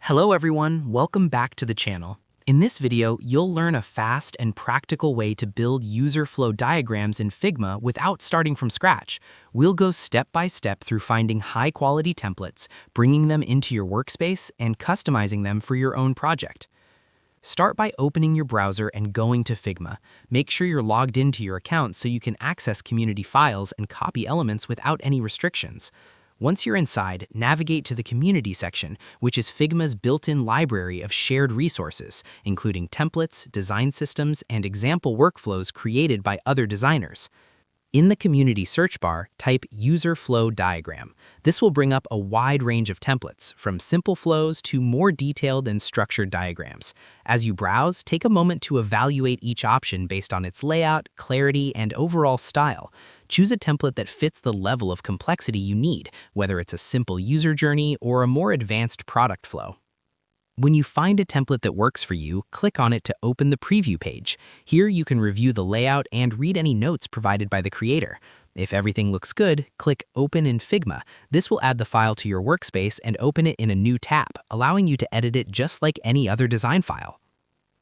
Hello everyone, welcome back to the channel. In this video, you'll learn a fast and practical way to build user flow diagrams in Figma without starting from scratch. We'll go step by step through finding high-quality templates, bringing them into your workspace, and customizing them for your own project. Start by opening your browser and going to Figma. Make sure you're logged into your account so you can access community files and copy elements without any restrictions. Once you're inside, navigate to the Community section, which is Figma's built-in library of shared resources, including templates, design systems, and example workflows created by other designers. In the Community search bar, type User Flow Diagram. This will bring up a wide range of templates, from simple flows to more detailed and structured diagrams. As you browse, take a moment to evaluate each option based on its layout, clarity, and overall style. Choose a template that fits the level of complexity you need, whether it's a simple user journey or a more advanced product flow. When you find a template that works for you, click on it to open the preview page. Here you can review the layout and read any notes provided by the creator. If everything looks good, click Open in Figma. This will add the file to your workspace and open it in a new tab, allowing you to edit it just like any other design file.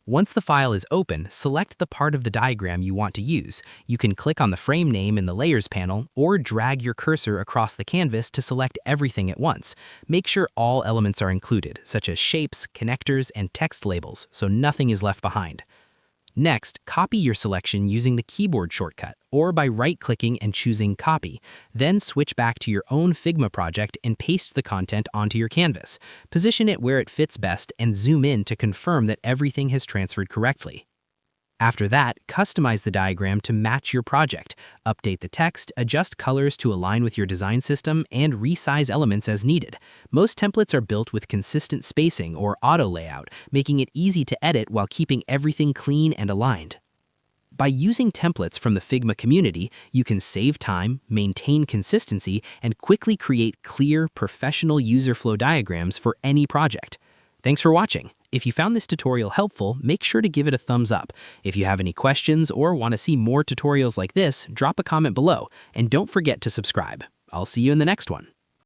Once the file is open, select the part of the diagram you want to use. You can click on the frame name in the Layers panel or drag your cursor across the canvas to select everything at once. Make sure all elements are included, such as shapes, connectors, and text labels, so nothing is left behind. Next, copy your selection using the keyboard shortcut or by right-clicking and choosing Copy. Then switch back to your own Figma project and paste the content onto your canvas. Position it where it fits best and zoom in to confirm that everything has transferred correctly. After that, customize the diagram to match your project. Update the text, adjust colors to align with your design system, and resize elements as needed. Most templates are built with consistent spacing or auto layout, making it easy to edit while keeping everything clean and aligned. By using templates from the Figma community, you can save time, maintain consistency, and quickly create clear, professional user flow diagrams for any project. Thanks for watching. If you found this tutorial helpful, make sure to give it a thumbs up. If you have any questions or want to see more tutorials like this, drop a comment below, and don't forget to subscribe. I'll see you in the next one.